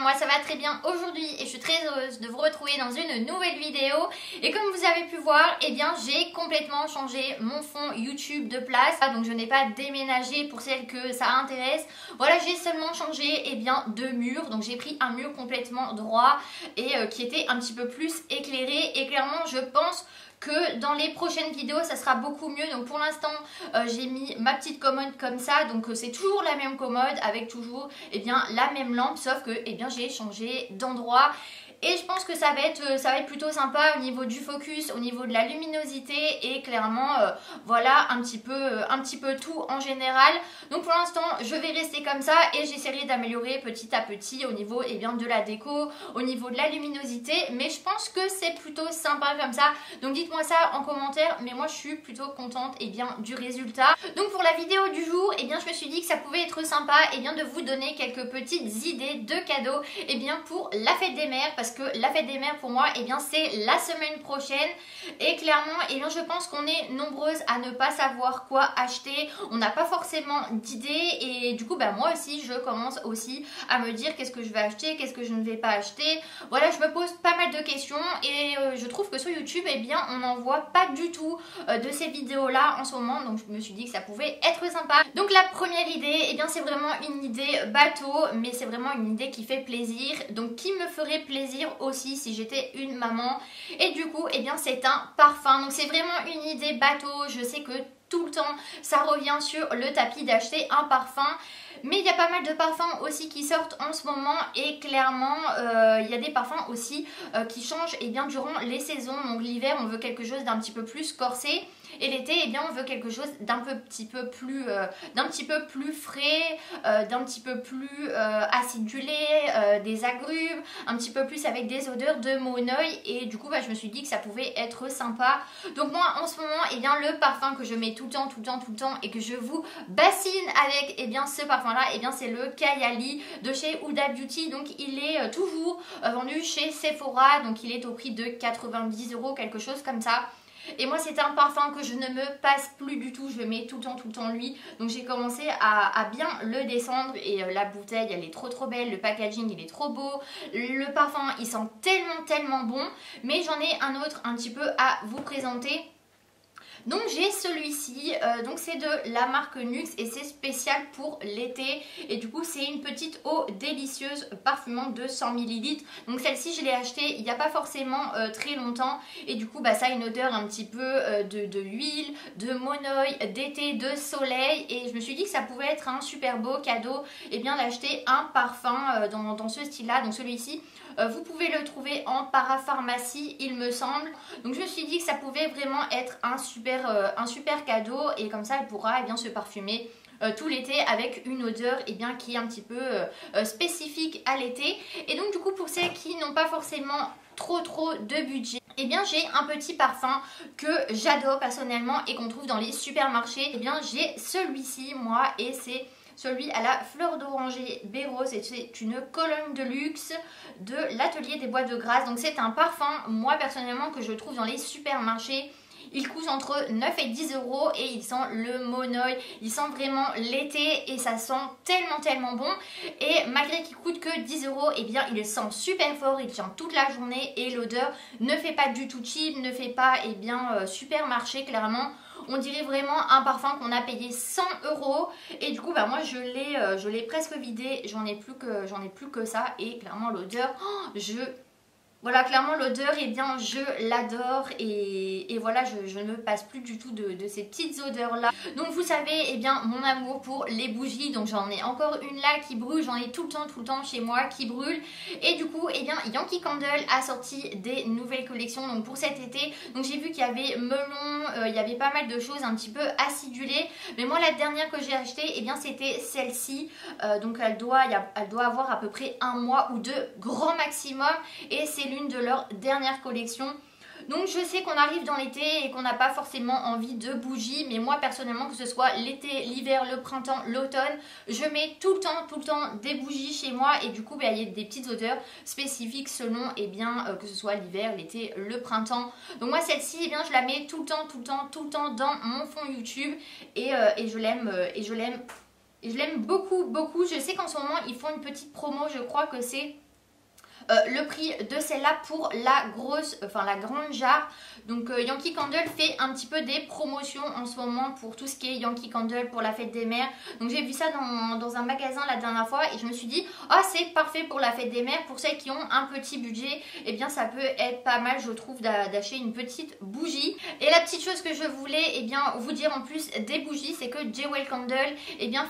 moi ça va très bien aujourd'hui et je suis très heureuse de vous retrouver dans une nouvelle vidéo. Et comme vous avez pu voir, eh bien j'ai complètement changé mon fond YouTube de place. Donc je n'ai pas déménagé pour celles que ça intéresse. Voilà, j'ai seulement changé de mur. Donc j'ai pris un mur complètement droit et qui était un petit peu plus éclairé. Et clairement je pense que dans les prochaines vidéos ça sera beaucoup mieux. Donc pour l'instant j'ai mis ma petite commode comme ça, donc c'est toujours la même commode avec toujours la même lampe, sauf que j'ai changé d'endroit. Et je pense que ça va être plutôt sympa au niveau du focus, au niveau de la luminosité et clairement voilà un petit peu tout en général. Donc pour l'instant je vais rester comme ça et j'essaierai d'améliorer petit à petit au niveau de la déco, au niveau de la luminosité. Mais je pense que c'est plutôt sympa comme ça. Donc dites-moi ça en commentaire, mais moi je suis plutôt contente du résultat. Donc pour la vidéo du jour, je me suis dit que ça pouvait être sympa de vous donner quelques petites idées de cadeaux pour la fête des mères, parce que la fête des mères pour moi c'est la semaine prochaine et clairement je pense qu'on est nombreuses à ne pas savoir quoi acheter, on n'a pas forcément d'idées et du coup moi aussi je commence aussi à me dire qu'est-ce que je vais acheter, qu'est-ce que je ne vais pas acheter. Voilà, je me pose pas mal de questions et je trouve que sur YouTube on n'en voit pas du tout de ces vidéos là en ce moment, donc je me suis dit que ça pouvait être sympa. Donc la première idée c'est vraiment une idée bateau, mais c'est vraiment une idée qui fait plaisir, donc qui me ferait plaisir aussi si j'étais une maman. Et du coup c'est un parfum. Donc c'est vraiment une idée bateau. Je sais que tout le temps ça revient sur le tapis d'acheter un parfum, mais il y a pas mal de parfums aussi qui sortent en ce moment et clairement il y a des parfums aussi qui changent durant les saisons. Donc l'hiver on veut quelque chose d'un petit peu plus corsé et l'été on veut quelque chose d'un petit peu plus frais, d'un petit peu plus acidulé, des agrumes, un petit peu plus avec des odeurs de monoeil. Et du coup je me suis dit que ça pouvait être sympa. Donc moi en ce moment le parfum que je mets tout le temps et que je vous bassine avec ce parfum là c'est le Kayali de chez Huda Beauty. Donc il est toujours vendu chez Sephora, donc il est au prix de 90 €, quelque chose comme ça. Et moi c'est un parfum que je ne me passe plus du tout, je le mets tout le temps lui. Donc j'ai commencé à bien le descendre et la bouteille elle est trop belle, le packaging il est trop beau, le parfum il sent tellement bon. Mais j'en ai un autre un petit peu à vous présenter. Donc j'ai celui-ci, donc c'est de la marque Nuxe et c'est spécial pour l'été. Et du coup c'est une petite eau délicieuse parfumante de 100 ml. Donc celle-ci je l'ai achetée il n'y a pas forcément très longtemps. Et du coup ça a une odeur un petit peu de huile, de monoeil, d'été, de soleil. Et je me suis dit que ça pouvait être un super beau cadeau d'acheter un parfum dans ce style-là. Donc celui-ci vous pouvez le trouver en parapharmacie il me semble. Donc je me suis dit que ça pouvait vraiment être un super cadeau et comme ça elle pourra se parfumer tout l'été avec une odeur qui est un petit peu spécifique à l'été. Et donc du coup pour celles qui n'ont pas forcément trop de budget, j'ai un petit parfum que j'adore personnellement et qu'on trouve dans les supermarchés. J'ai celui-ci moi et c'est celui à la fleur d'oranger baie rose et c'est une colonne de luxe de l'atelier des bois de Grasse. Donc c'est un parfum moi personnellement que je trouve dans les supermarchés. Il coûte entre 9 et 10 € et il sent le monoeil, il sent vraiment l'été et ça sent tellement bon. Et malgré qu'il coûte que 10 €, il sent super fort, il tient toute la journée et l'odeur ne fait pas du tout cheap, ne fait pas supermarché clairement. On dirait vraiment un parfum qu'on a payé 100 € et du coup moi je l'ai presque vidé, j'en ai plus que ça et clairement l'odeur, voilà, clairement l'odeur, je l'adore et voilà, je ne me passe plus du tout de ces petites odeurs là. Donc vous savez mon amour pour les bougies, donc j'en ai encore une là qui brûle, j'en ai tout le temps chez moi qui brûle. Et du coup Yankee Candle a sorti des nouvelles collections donc pour cet été. Donc j'ai vu qu'il y avait melon, il y avait pas mal de choses un petit peu acidulées. Mais moi la dernière que j'ai achetée c'était celle-ci, donc elle doit avoir à peu près un mois ou deux grand maximum et c'est l'une de leurs dernières collections. Donc je sais qu'on arrive dans l'été et qu'on n'a pas forcément envie de bougies, mais moi personnellement que ce soit l'été, l'hiver, le printemps, l'automne, je mets tout le temps des bougies chez moi et du coup il y a des petites odeurs spécifiques selon que ce soit l'hiver, l'été, le printemps. Donc moi celle-ci je la mets tout le temps dans mon fond YouTube et je l'aime beaucoup. Je sais qu'en ce moment ils font une petite promo, je crois que c'est le prix de celle-là pour la grosse, enfin la grande jarre. Donc Yankee Candle fait un petit peu des promotions en ce moment pour tout ce qui est Yankee Candle pour la fête des mères. Donc j'ai vu ça dans un magasin la dernière fois et je me suis dit ah c'est parfait pour la fête des mères, pour celles qui ont un petit budget, et bien ça peut être pas mal je trouve d'acheter une petite bougie. Et la petite chose que je voulais vous dire en plus des bougies, c'est que Jewel Candle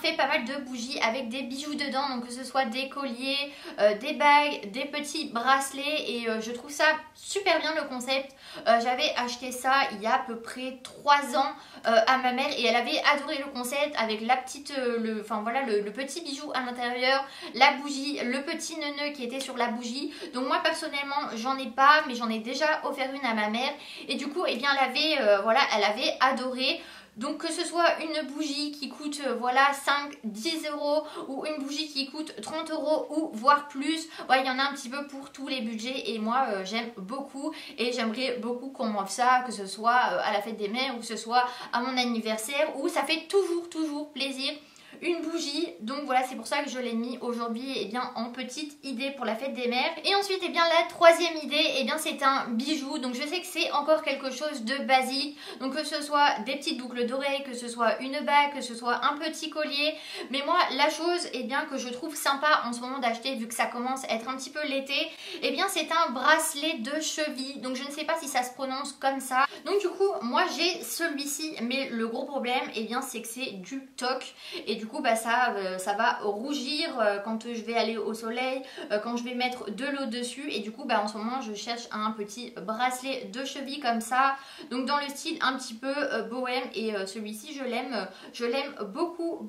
fait pas mal de bougies avec des bijoux dedans, donc que ce soit des colliers, des bagues, des petits bracelets, et je trouve ça super bien le concept. J'avais acheté ça il y a à peu près 3 ans à ma mère et elle avait adoré le concept avec la petite, le petit bijou à l'intérieur, la bougie, le petit nœud qui était sur la bougie. Donc moi personnellement j'en ai pas, mais j'en ai déjà offert une à ma mère et du coup elle avait adoré. Donc que ce soit une bougie qui coûte 5-10 euros ou une bougie qui coûte 30 euros ou voire plus, il y en a un petit peu pour tous les budgets et moi j'aime beaucoup et j'aimerais beaucoup qu'on m'offre ça, que ce soit à la fête des mères ou que ce soit à mon anniversaire, où ça fait toujours plaisir. Une bougie, donc voilà, c'est pour ça que je l'ai mis aujourd'hui en petite idée pour la fête des mères. Et ensuite la troisième idée, c'est un bijou. Donc je sais que c'est encore quelque chose de basique, donc que ce soit des petites boucles d'oreilles, que ce soit une bague, que ce soit un petit collier, mais moi la chose que je trouve sympa en ce moment d'acheter, vu que ça commence à être un petit peu l'été, c'est un bracelet de cheville. Donc je ne sais pas si ça se prononce comme ça. Donc du coup moi j'ai celui-ci, mais le gros problème c'est que c'est du toc et du coup ça va rougir quand je vais aller au soleil, quand je vais mettre de l'eau dessus, et du coup en ce moment je cherche un petit bracelet de cheville comme ça, donc dans le style un petit peu bohème, et celui-ci je l'aime beaucoup.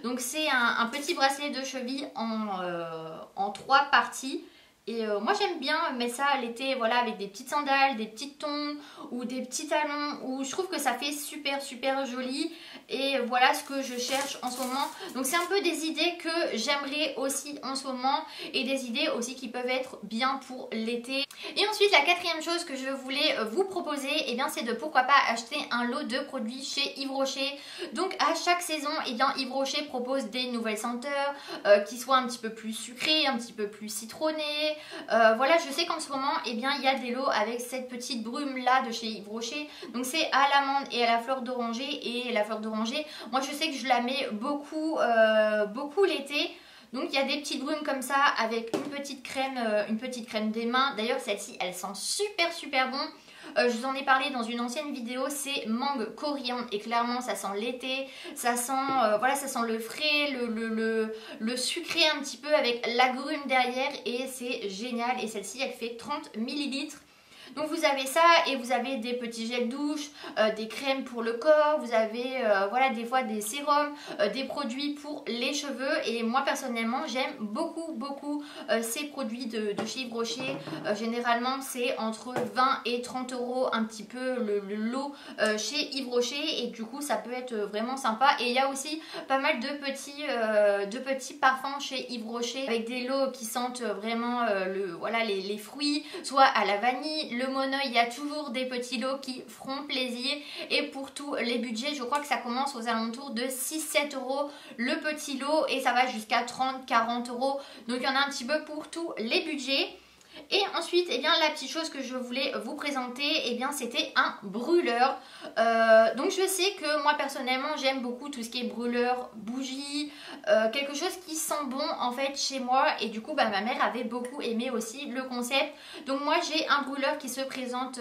Donc c'est un petit bracelet de cheville en 3 parties. Et moi j'aime bien mettre ça à l'été, avec des petites sandales, des petites tongs ou des petits talons, où je trouve que ça fait super joli. Et voilà ce que je cherche en ce moment. Donc c'est un peu des idées que j'aimerais aussi en ce moment, et des idées aussi qui peuvent être bien pour l'été. Et ensuite la quatrième chose que je voulais vous proposer, c'est de pourquoi pas acheter un lot de produits chez Yves Rocher. Donc à chaque saison, Yves Rocher propose des nouvelles senteurs qui soient un petit peu plus sucrées, un petit peu plus citronnées. Je sais qu'en ce moment il y a des lots avec cette petite brume là de chez Yves Rocher. Donc c'est à l'amande et à la fleur d'oranger, et la fleur d'oranger, moi je sais que je la mets beaucoup l'été. Donc il y a des petites brumes comme ça avec une petite crème des mains. D'ailleurs celle-ci elle sent super bon. Je vous en ai parlé dans une ancienne vidéo, c'est mangue coriandre, et clairement ça sent l'été, ça sent ça sent le frais, le sucré un petit peu avec l'agrume derrière, et c'est génial. Et celle-ci elle fait 30 ml. Donc vous avez ça, et vous avez des petits gels douche, des crèmes pour le corps, vous avez des fois des sérums, des produits pour les cheveux. Et moi personnellement j'aime beaucoup ces produits de chez Yves Rocher. Généralement c'est entre 20 et 30 euros un petit peu le lot chez Yves Rocher, et du coup ça peut être vraiment sympa. Et il y a aussi pas mal de petits parfums chez Yves Rocher avec des lots qui sentent vraiment les fruits, soit à la vanille, le monoeil. Il y a toujours des petits lots qui feront plaisir, et pour tous les budgets je crois que ça commence aux alentours de 6-7 euros le petit lot, et ça va jusqu'à 30-40 euros. Donc il y en a un petit peu pour tous les budgets. Et ensuite, la petite chose que je voulais vous présenter, c'était un brûleur. Donc je sais que moi personnellement j'aime beaucoup tout ce qui est brûleur, bougie, quelque chose qui sent bon en fait chez moi. Et du coup ma mère avait beaucoup aimé aussi le concept. Donc moi j'ai un brûleur qui se présente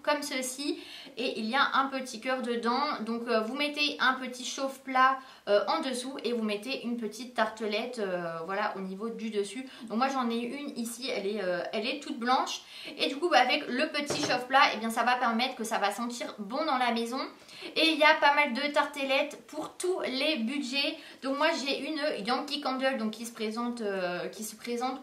comme ceci, et il y a un petit cœur dedans. Donc vous mettez un petit chauffe-plat en dessous, et vous mettez une petite tartelette au niveau du dessus. Donc moi j'en ai une ici, elle est toute blanche, et du coup avec le petit chauffe-plat ça va permettre que ça va sentir bon dans la maison. Et il y a pas mal de tartelettes pour tous les budgets. Donc moi j'ai une Yankee Candle qui se présente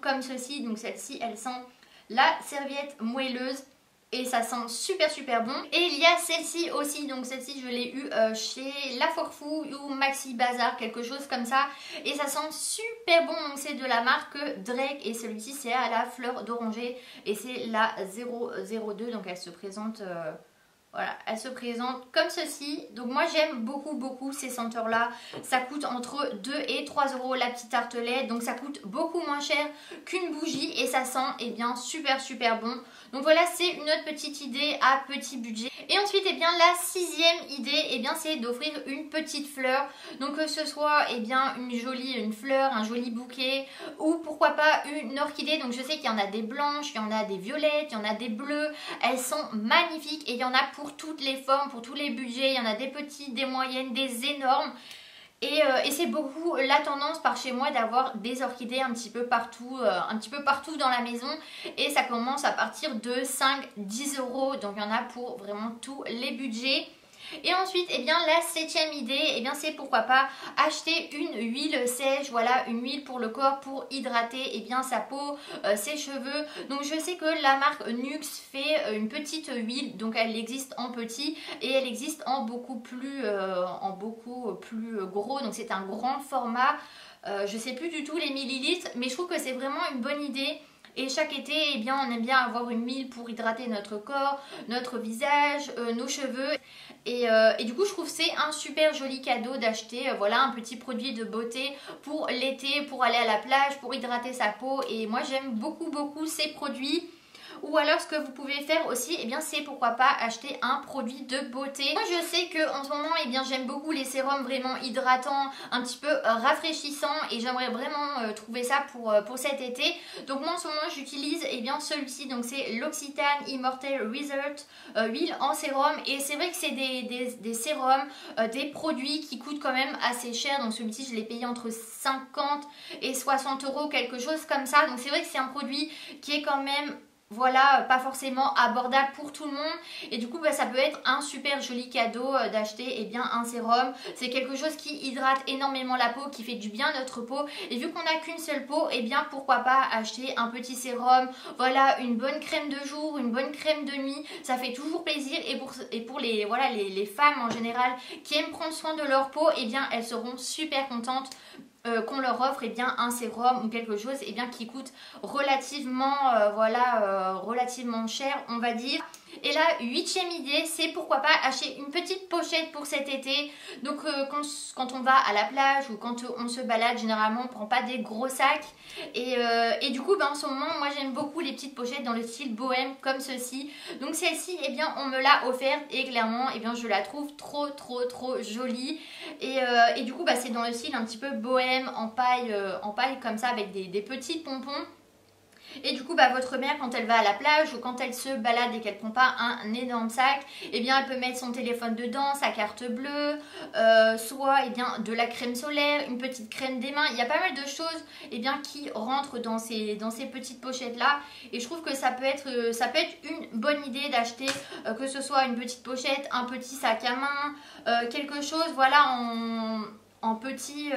comme ceci. Donc celle-ci elle sent la serviette moelleuse, et ça sent super bon. Et il y a celle-ci aussi, donc celle-ci je l'ai eue chez La Forfou ou Maxi Bazar, quelque chose comme ça, et ça sent super bon. Donc c'est de la marque Drake, et celui-ci c'est à la fleur d'oranger, et c'est la 002. Donc elle se présente Voilà, elle se présente comme ceci. Donc moi j'aime beaucoup ces senteurs là. Ça coûte entre 2 et 3 euros la petite tartelette. Donc ça coûte beaucoup moins cher qu'une bougie et ça sent super bon. Donc voilà, c'est une autre petite idée à petit budget. Et ensuite la sixième idée c'est d'offrir une petite fleur. Donc que ce soit une fleur, un joli bouquet ou pourquoi pas une orchidée. Donc je sais qu'il y en a des blanches, il y en a des violettes, il y en a des bleues. Elles sont magnifiques et il y en a pour toutes les formes, pour tous les budgets. Il y en a des petites, des moyennes, des énormes. Et c'est beaucoup la tendance par chez moi d'avoir des orchidées un petit peu partout dans la maison. Et ça commence à partir de 5-10 euros. Donc il y en a pour vraiment tous les budgets. Et ensuite, la septième idée, c'est pourquoi pas acheter une huile sèche, voilà, une huile pour le corps pour hydrater sa peau, ses cheveux. Donc je sais que la marque Nuxe fait une petite huile, donc elle existe en petit et elle existe en beaucoup plus gros, donc c'est un grand format. Je sais plus du tout les millilitres, mais je trouve que c'est vraiment une bonne idée. Et chaque été, on aime bien avoir une huile pour hydrater notre corps, notre visage, nos cheveux. Et du coup, je trouve que c'est un super joli cadeau d'acheter voilà, un petit produit de beauté pour l'été, pour aller à la plage, pour hydrater sa peau. Et moi, j'aime beaucoup ces produits. Ou alors ce que vous pouvez faire aussi, c'est pourquoi pas acheter un produit de beauté. Moi je sais que en ce moment j'aime beaucoup les sérums vraiment hydratants, un petit peu rafraîchissants et j'aimerais vraiment trouver ça pour cet été. Donc moi en ce moment j'utilise celui-ci, donc c'est l'Occitane Immortelle Result huile en sérum. Et c'est vrai que c'est des sérums, des produits qui coûtent quand même assez cher. Donc celui-ci je l'ai payé entre 50 et 60 euros, quelque chose comme ça. Donc c'est vrai que c'est un produit qui est quand même voilà, pas forcément abordable pour tout le monde. Et du coup ça peut être un super joli cadeau d'acheter un sérum. C'est quelque chose qui hydrate énormément la peau, qui fait du bien à notre peau. Et vu qu'on n'a qu'une seule peau, pourquoi pas acheter un petit sérum. Voilà, une bonne crème de jour, une bonne crème de nuit, ça fait toujours plaisir. Et pour les, voilà, les femmes en général qui aiment prendre soin de leur peau, elles seront super contentes qu'on leur offre un sérum ou quelque chose qui coûte relativement relativement cher, on va dire. Et la huitième idée, c'est pourquoi pas acheter une petite pochette pour cet été. Donc quand on va à la plage ou quand on se balade, généralement on prend pas des gros sacs. Et du coup en ce moment moi j'aime beaucoup les petites pochettes dans le style bohème comme ceci. Donc celle-ci on me l'a offerte et clairement je la trouve trop jolie. Et du coup c'est dans le style un petit peu bohème en paille comme ça avec des petits pompons. Et du coup votre mère quand elle va à la plage ou quand elle se balade et qu'elle prend pas un énorme sac, elle peut mettre son téléphone dedans, sa carte bleue, soit de la crème solaire, une petite crème des mains. Il y a pas mal de choses qui rentrent dans ces petites pochettes là. Et je trouve que ça peut être une bonne idée d'acheter que ce soit une petite pochette, un petit sac à main, quelque chose voilà en petit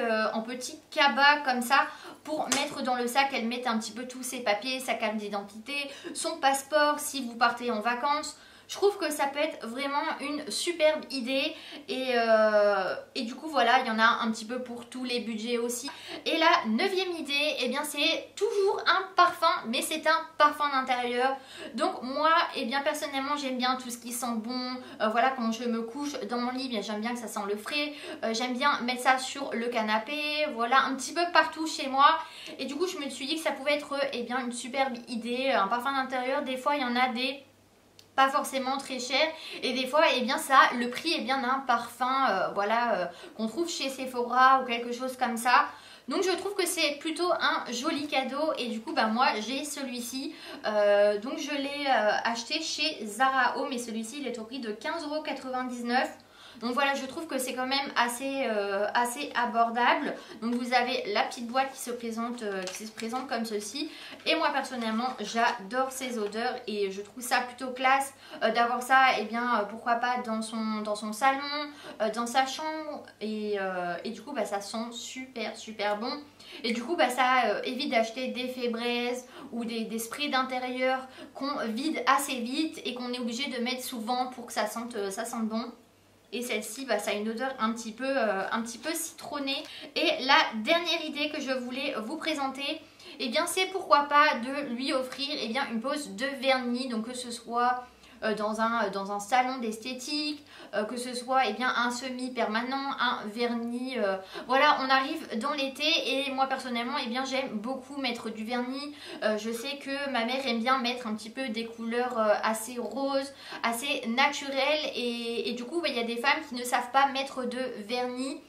cabas comme ça pour mettre dans le sac. Elle met un petit peu tous ses papiers, sa carte d'identité, son passeport si vous partez en vacances. Je trouve que ça peut être vraiment une superbe idée et du coup voilà, il y en a un petit peu pour tous les budgets aussi. Et la neuvième idée, c'est toujours un parfum, mais c'est un parfum d'intérieur. Donc moi, personnellement, j'aime bien tout ce qui sent bon. Voilà, quand je me couche dans mon lit, j'aime bien que ça sent le frais. J'aime bien mettre ça sur le canapé, voilà, un petit peu partout chez moi. Et du coup, je me suis dit que ça pouvait être une superbe idée, un parfum d'intérieur. Des fois, il y en a des pas forcément très cher et des fois le prix d'un parfum qu'on trouve chez Sephora ou quelque chose comme ça. Donc je trouve que c'est plutôt un joli cadeau et du coup moi j'ai celui-ci, donc je l'ai acheté chez Zara Home et celui-ci il est au prix de 15,99 €. Donc voilà, je trouve que c'est quand même assez abordable. Donc vous avez la petite boîte qui se présente comme ceci. Et moi personnellement, j'adore ces odeurs et je trouve ça plutôt classe d'avoir ça, pourquoi pas dans son salon, dans sa chambre. Et du coup, ça sent super bon. Et du coup, ça évite d'acheter des fébraises ou des sprays d'intérieur qu'on vide assez vite et qu'on est obligé de mettre souvent pour que ça sente bon. Et celle-ci, ça a une odeur un petit peu citronnée. Et la dernière idée que je voulais vous présenter, c'est pourquoi pas de lui offrir une pose de vernis. Donc que ce soit dans un salon d'esthétique, que ce soit eh bien, un semi-permanent, un vernis. Voilà, on arrive dans l'été et moi personnellement eh bien, j'aime beaucoup mettre du vernis. Je sais que ma mère aime bien mettre un petit peu des couleurs assez roses, assez naturelles et du coup il y a des femmes qui ne savent pas mettre de vernis.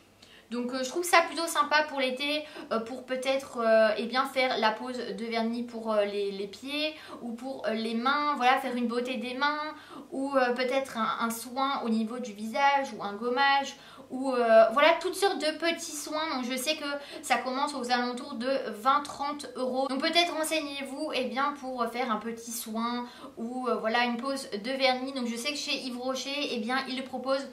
Donc je trouve ça plutôt sympa pour l'été, pour peut-être eh bien faire la pose de vernis pour les pieds ou pour les mains, voilà, faire une beauté des mains ou peut-être un soin au niveau du visage ou un gommage ou voilà, toutes sortes de petits soins. Donc je sais que ça commence aux alentours de 20-30 euros. Donc peut-être renseignez-vous eh bien, pour faire un petit soin ou voilà, une pose de vernis. Donc je sais que chez Yves Rocher eh bien, il propose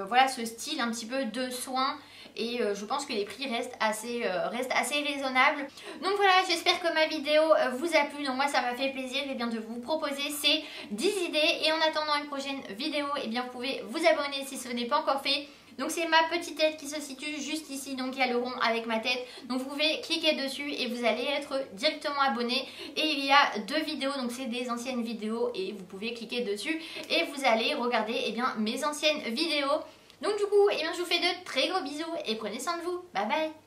voilà, ce style un petit peu de soin et je pense que les prix restent assez raisonnables. Donc voilà, j'espère que ma vidéo vous a plu. Donc moi ça m'a fait plaisir eh bien, de vous proposer ces 10 idées et en attendant une prochaine vidéo eh bien, vous pouvez vous abonner si ce n'est pas encore fait. Donc c'est ma petite tête qui se situe juste ici, donc il y a le rond avec ma tête. Donc vous pouvez cliquer dessus et vous allez être directement abonné. Et il y a 2 vidéos, donc c'est des anciennes vidéos et vous pouvez cliquer dessus et vous allez regarder eh bien, mes anciennes vidéos. Donc du coup, eh bien, je vous fais de très gros bisous et prenez soin de vous. Bye bye.